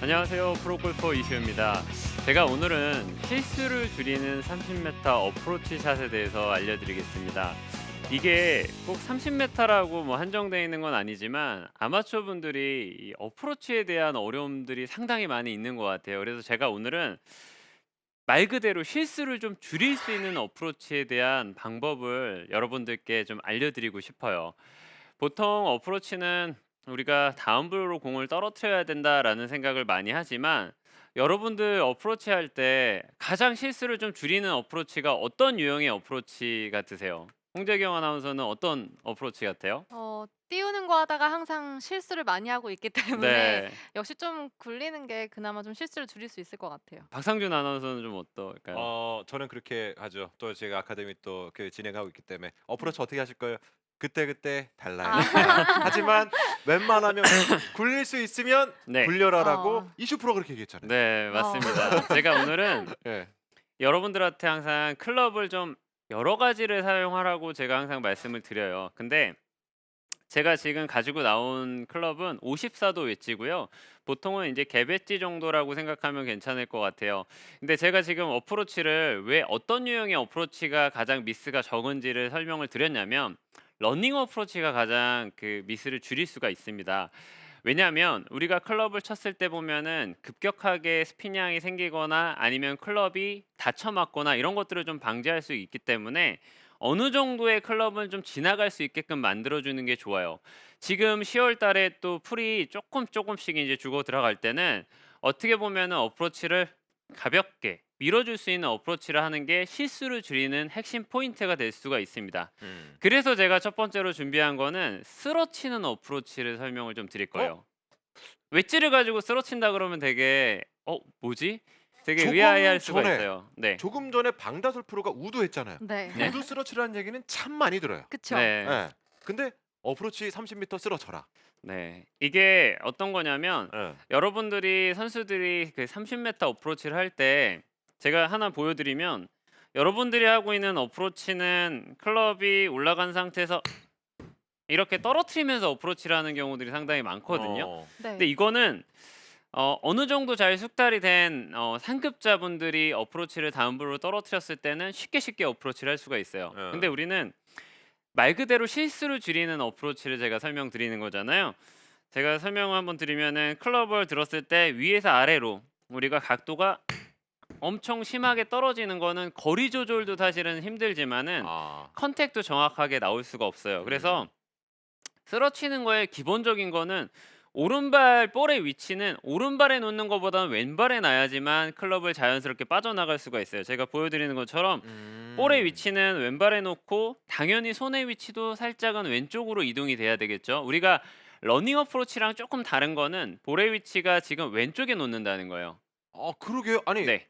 안녕하세요. 프로골퍼 이시우입니다. 제가 오늘은 실수를 줄이는 30m 어프로치 샷에 대해서 알려드리겠습니다. 이게 꼭 30m라고 뭐 한정되어 있는 건 아니지만 아마추어 분들이 이 어프로치에 대한 어려움들이 상당히 많이 있는 것 같아요. 그래서 제가 오늘은 말 그대로 실수를 좀 줄일 수 있는 어프로치에 대한 방법을 여러분들께 좀 알려드리고 싶어요. 보통 어프로치는 우리가 다운블로 공을 떨어뜨려야 된다라는 생각을 많이 하지만 여러분들 어프로치 할 때 가장 실수를 좀 줄이는 어프로치가 어떤 유형의 어프로치 같으세요? 홍재경 아나운서는 어떤 어프로치 같아요? 띄우는 거 하다가 항상 실수를 많이 하고 있기 때문에 네. 역시 좀 굴리는 게 그나마 좀 실수를 줄일 수 있을 것 같아요. 박상준 아나운서는 좀 어떨까요? 저는 그렇게 하죠. 또 제가 아카데미 또 그 진행하고 있기 때문에 네. "어프로치 어떻게 하실 거예요?" 그때그때 달라요. 아. 예. 하지만 웬만하면 "굴릴 수 있으면 네. 굴려라."라고 어. 이슈 프로가 그렇게 얘기했잖아요. 네, 어. 맞습니다. 제가 오늘은 예. 여러분들한테 항상 클럽을 좀 여러 가지를 사용하라고 제가 항상 말씀을 드려요. 근데 제가 지금 가지고 나온 클럽은 54도 웨지고요. 보통은 이제 개배지 정도라고 생각하면 괜찮을 것 같아요. 근데 제가 지금 어프로치를 왜 어떤 유형의 어프로치가 가장 미스가 적은지를 설명을 드렸냐면 러닝 어프로치가 가장 그 미스를 줄일 수가 있습니다. 왜냐하면 우리가 클럽을 쳤을 때 보면은 급격하게 스피닝이 생기거나 아니면 클럽이 다쳐 맞거나 이런 것들을 좀 방지할 수 있기 때문에 어느 정도의 클럽은 좀 지나갈 수 있게끔 만들어 주는 게 좋아요. 지금 10월 달에 또 풀이 조금씩 이제 죽어 들어갈 때는 어떻게 보면은 어프로치를 가볍게 밀어줄 수 있는 어프로치를 하는 게 실수를 줄이는 핵심 포인트가 될 수가 있습니다. 음. 그래서 제가 첫 번째로 준비한 거는 쓰러치는 어프로치를 설명을 좀 드릴 어 거예요. 웨지를 가지고 쓰러친다 그러면 되게 뭐지? 되게 조금 의아해할 수가 전에 있어요. 네. 조금 전에 방다솔 프로가 우드 했잖아요. 네. 네. 우드 쓰러치라는 얘기는 참 많이 들어요. 그쵸. 네. 예. 근데 어프로치 30m 쓰러쳐라. 네. 이게 어떤 거냐면 예. 여러분들이 선수들이 그 30m 어프로치를 할 때 제가 하나 보여드리면 여러분들이 하고 있는 어프로치는 클럽이 올라간 상태에서 이렇게 떨어뜨리면서 어프로치를 하는 경우들이 상당히 많거든요. 어. 근데 네. 이거는 어느 정도 잘 숙달이 된 상급자분들이 어프로치를 다운블로 떨어뜨렸을 때는 쉽게 어프로치를 할 수가 있어요. 근데 예. 우리는 말 그대로 실수를 줄이는 어프로치를 제가 설명드리는 거잖아요. 제가 설명을 한번 드리면은 클럽을 들었을 때 위에서 아래로 우리가 각도가 엄청 심하게 떨어지는 거는 거리 조절도 사실은 힘들지만은 아. 컨택도 정확하게 나올 수가 없어요. 그래서 음. 쓰러치는 거의 기본적인 거는 오른발 볼의 위치는 오른발에 놓는 것보다는 왼발에 놔야지만 클럽을 자연스럽게 빠져나갈 수가 있어요. 제가 보여드리는 것처럼 볼의 음. 위치는 왼발에 놓고 당연히 손의 위치도 살짝은 왼쪽으로 이동이 돼야 되겠죠. 우리가 러닝 어프로치랑 조금 다른 거는 볼의 위치가 지금 왼쪽에 놓는다는 거예요. 그러게요. 아니 네.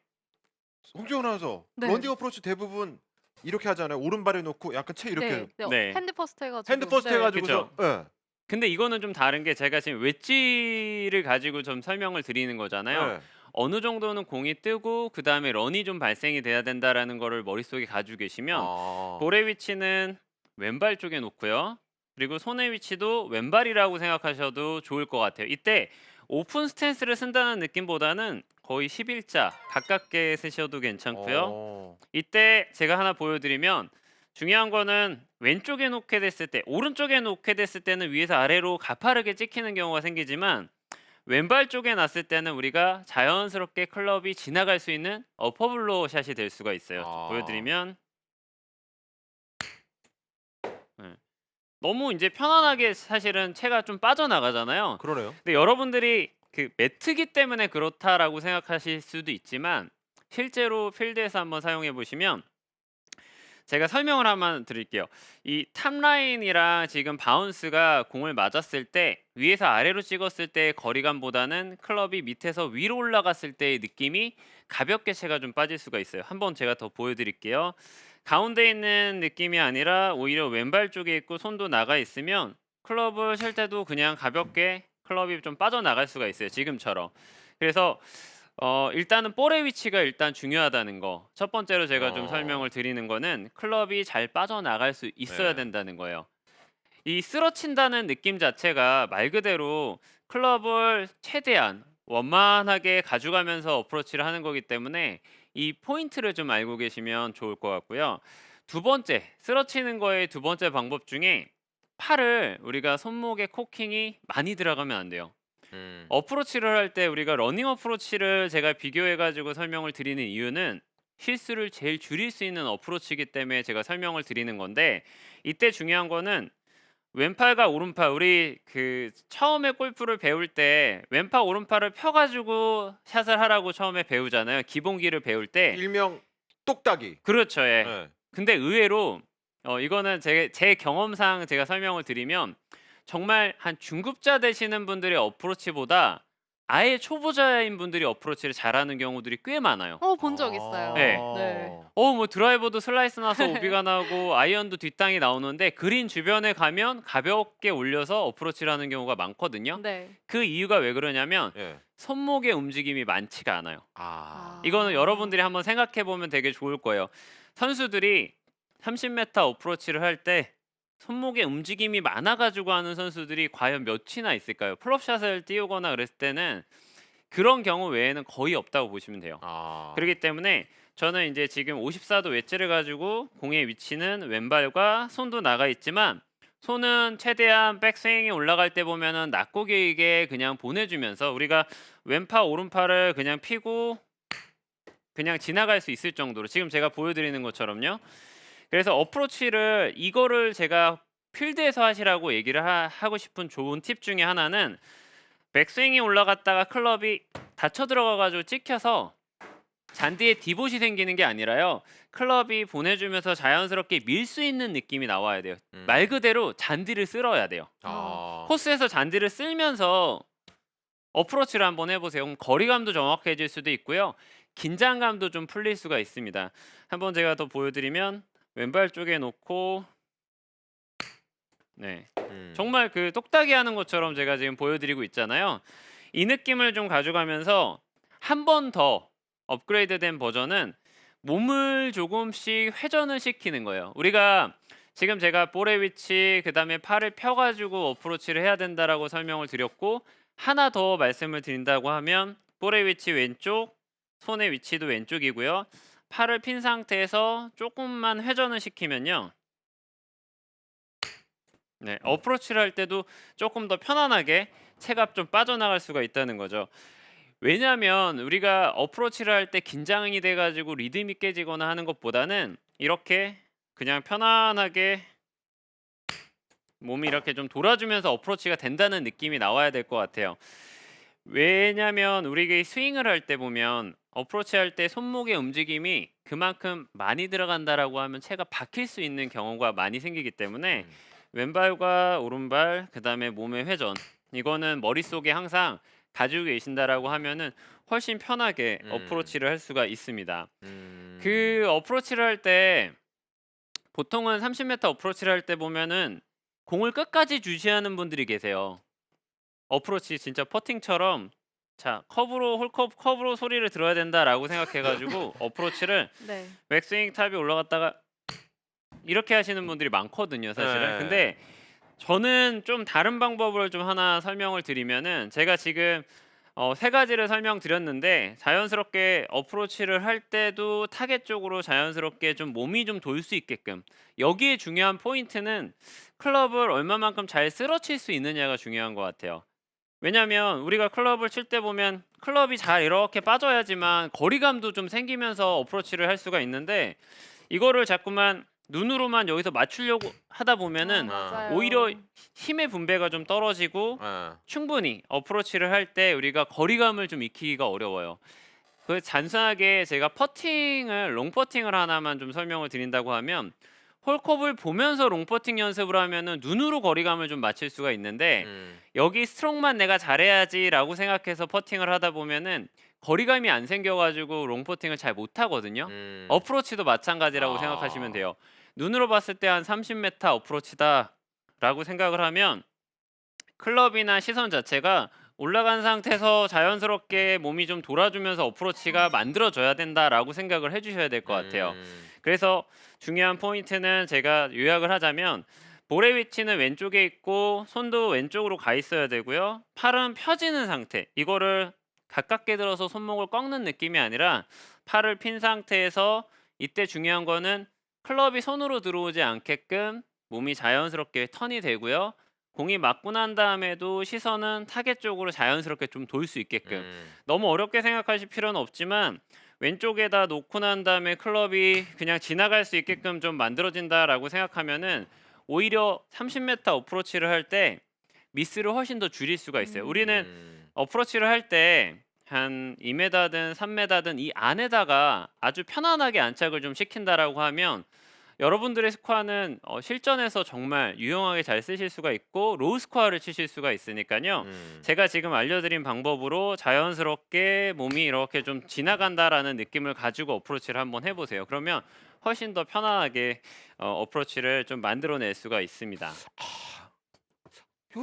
홍지원 아나운서 네. 런닝 어프로치 대부분 이렇게 하잖아요. 오른발에 놓고 약간 채 이렇게 네. 네. 네. 핸드 퍼스트 해 가지고 핸드 퍼스트 해 네. 가지고서 그쵸. 예. 근데 이거는 좀 다른 게 제가 지금 웨지를 가지고 좀 설명을 드리는 거잖아요. 예. 어느 정도는 공이 뜨고 그다음에 런이 좀 발생이 돼야 된다라는 거를 머릿속에 가지고 계시면 아. 볼의 위치는 왼발 쪽에 놓고요. 그리고 손의 위치도 왼발이라고 생각하셔도 좋을 것 같아요. 이때 오픈 스탠스를 쓴다는 느낌보다는 거의 11자 가깝게 쓰셔도 괜찮고요. 어. 이때 제가 하나 보여드리면 중요한 거는 왼쪽에 놓게 됐을 때 오른쪽에 놓게 됐을 때는 위에서 아래로 가파르게 찍히는 경우가 생기지만 왼발 쪽에 놨을 때는 우리가 자연스럽게 클럽이 지나갈 수 있는 어퍼블로 샷이 될 수가 있어요. 좀 아. 보여드리면 네. 너무 이제 편안하게 사실은 채가 좀 빠져나가잖아요. 그러네요. 근데 여러분들이 그 매트기 때문에 그렇다라고 생각하실 수도 있지만 실제로 필드에서 한번 사용해 보시면 제가 설명을 한번 드릴게요. 이 탑라인이랑 지금 바운스가 공을 맞았을 때 위에서 아래로 찍었을 때의 거리감보다는 클럽이 밑에서 위로 올라갔을 때의 느낌이 가볍게 채가 좀 빠질 수가 있어요. 한번 제가 더 보여드릴게요. 가운데 있는 느낌이 아니라 오히려 왼발 쪽에 있고 손도 나가 있으면 클럽을 칠 때도 그냥 가볍게 클럽이 좀 빠져나갈 수가 있어요. 지금처럼. 그래서 일단은 볼의 위치가 일단 중요하다는 거. 첫 번째로 제가 좀 어. 설명을 드리는 거는 클럽이 잘 빠져나갈 수 있어야 네. 된다는 거예요. 이 쓰러친다는 느낌 자체가 말 그대로 클럽을 최대한 원만하게 가져가면서 어프로치를 하는 거기 때문에 이 포인트를 좀 알고 계시면 좋을 것 같고요. 두 번째, 쓰러치는 거의 두 번째 방법 중에 팔을 우리가 손목에 코킹이 많이 들어가면 안 돼요. 음. 어프로치를 할 때 우리가 러닝 어프로치를 제가 비교해 가지고 설명을 드리는 이유는 실수를 제일 줄일 수 있는 어프로치이기 때문에 제가 설명을 드리는 건데, 이때 중요한 거는 왼팔과 오른팔, 우리 그 처음에 골프를 배울 때 왼팔 오른팔을 펴 가지고 샷을 하라고 처음에 배우잖아요. 기본기를 배울 때. 일명 똑딱이. 그렇죠. 예. 예. 근데 의외로 이거는 제 경험상 제가 설명을 드리면 정말 한 중급자 되시는 분들의 어프로치보다 아예 초보자인 분들이 어프로치를 잘하는 경우들이 꽤 많아요. 본 적 있어요. 네. 네. 뭐 드라이버도 슬라이스 나서 오비가 나고 아이언도 뒷땅이 나오는데 그린 주변에 가면 가볍게 올려서 어프로치를 하는 경우가 많거든요. 네. 그 이유가 왜 그러냐면 예. 손목의 움직임이 많지가 않아요. 아. 이거는 여러분들이 한번 생각해 보면 되게 좋을 거예요. 선수들이 30m 어프로치를 할 때 손목에 움직임이 많아 가지고 하는 선수들이 과연 몇이나 있을까요? 플롭샷을 띄우거나 그랬을 때는 그런 경우 외에는 거의 없다고 보시면 돼요. 아. 그렇기 때문에 저는 이제 지금 54도 웨지를 가지고 공의 위치는 왼발과 손도 나가 있지만 손은 최대한 백스윙이 올라갈 때 보면은 낮고 길게 그냥 보내주면서 우리가 왼팔 오른팔을 그냥 피고 그냥 지나갈 수 있을 정도로 지금 제가 보여드리는 것처럼요. 그래서 어프로치를 이거를 제가 필드에서 하시라고 얘기를 하고 싶은 좋은 팁 중에 하나는 백스윙이 올라갔다가 클럽이 닫혀 들어가가지고 찍혀서 잔디에 디봇이 생기는 게 아니라요. 클럽이 보내주면서 자연스럽게 밀 수 있는 느낌이 나와야 돼요. 말 그대로 잔디를 쓸어야 돼요. 아. 코스에서 잔디를 쓸면서 어프로치를 한번 해보세요. 그럼 거리감도 정확해질 수도 있고요. 긴장감도 좀 풀릴 수가 있습니다. 한번 제가 더 보여드리면 왼발 쪽에 놓고 네. 정말 그 똑딱이 하는 것처럼 제가 지금 보여드리고 있잖아요. 이 느낌을 좀 가져가면서 한 번 더 업그레이드된 버전은 몸을 조금씩 회전을 시키는 거예요. 우리가 지금 제가 볼의 위치 그다음에 팔을 펴가지고 어프로치를 해야 된다라고 설명을 드렸고 하나 더 말씀을 드린다고 하면 볼의 위치 왼쪽, 손의 위치도 왼쪽이고요. 팔을 핀 상태에서 조금만 회전을 시키면요. 네, 어프로치를 할 때도 조금 더 편안하게 채가 좀 빠져나갈 수가 있다는 거죠. 왜냐하면 우리가 어프로치를 할 때 긴장이 돼가지고 리듬이 깨지거나 하는 것보다는 이렇게 그냥 편안하게 몸이 이렇게 좀 돌아주면서 어프로치가 된다는 느낌이 나와야 될 것 같아요. 왜냐하면 우리가 스윙을 할 때 보면 어프로치 할 때 손목의 움직임이 그만큼 많이 들어간다라고 하면 채가 박힐 수 있는 경우가 많이 생기기 때문에 왼발과 오른발 그다음에 몸의 회전 이거는 머릿속에 항상 가지고 계신다라고 하면은 훨씬 편하게 어프로치를 할 수가 있습니다. 그 어프로치를 할 때 보통은 30m 어프로치를 할 때 보면은 공을 끝까지 주시하는 분들이 계세요. 어프로치 진짜 퍼팅처럼 자 커브로 홀컵 커브로 소리를 들어야 된다라고 생각해가지고 어프로치를 네. 백스윙 탑이 올라갔다가 이렇게 하시는 분들이 많거든요, 사실은. 네. 근데 저는 좀 다른 방법을 좀 하나 설명을 드리면은 제가 지금 세 가지를 설명드렸는데 자연스럽게 어프로치를 할 때도 타겟 쪽으로 자연스럽게 좀 몸이 좀 돌 수 있게끔 여기에 중요한 포인트는 클럽을 얼마만큼 잘 쓰러칠 수 있느냐가 중요한 것 같아요. 왜냐면 우리가 클럽을 칠 때 보면 클럽이 잘 이렇게 빠져야지만 거리감도 좀 생기면서 어프로치를 할 수가 있는데 이거를 자꾸만 눈으로만 여기서 맞추려고 하다 보면은 맞아요. 오히려 힘의 분배가 좀 떨어지고 충분히 어프로치를 할 때 우리가 거리감을 좀 익히기가 어려워요. 그 단순하게 제가 퍼팅을 롱 퍼팅을 하나만 좀 설명을 드린다고 하면 홀컵을 보면서 롱 퍼팅 연습을 하면은 눈으로 거리감을 좀 맞출 수가 있는데 여기 스트로크만 내가 잘해야지라고 생각해서 퍼팅을 하다 보면은 거리감이 안 생겨가지고 롱 퍼팅을 잘 못하거든요. 어프로치도 마찬가지라고 생각하시면 돼요. 눈으로 봤을 때 한 30m 어프로치다라고 생각을 하면 클럽이나 시선 자체가 올라간 상태에서 자연스럽게 몸이 좀 돌아주면서 어프로치가 만들어져야 된다라고 생각을 해주셔야 될 것 같아요. 그래서 중요한 포인트는 제가 요약을 하자면 볼의 위치는 왼쪽에 있고 손도 왼쪽으로 가 있어야 되고요. 팔은 펴지는 상태. 이거를 가깝게 들어서 손목을 꺾는 느낌이 아니라 팔을 핀 상태에서 이때 중요한 거는 클럽이 손으로 들어오지 않게끔 몸이 자연스럽게 턴이 되고요. 공이 맞고 난 다음에도 시선은 타겟 쪽으로 자연스럽게 좀 돌 수 있게끔. 너무 어렵게 생각하실 필요는 없지만 왼쪽에다 놓고 난 다음에 클럽이 그냥 지나갈 수 있게끔 좀 만들어진다라고 생각하면은 오히려 30m 어프로치를 할 때 미스를 훨씬 더 줄일 수가 있어요. 우리는 어프로치를 할 때 한 2m든 3m든 이 안에다가 아주 편안하게 안착을 좀 시킨다라고 하면 여러분들의 스코어는 실전에서 정말 유용하게 잘 쓰실 수가 있고 로우 스코어를 치실 수가 있으니까요. 제가 지금 알려드린 방법으로 자연스럽게 몸이 이렇게 좀 지나간다라는 느낌을 가지고 어프로치를 한번 해보세요. 그러면 훨씬 더 편안하게 어프로치를 좀 만들어낼 수가 있습니다.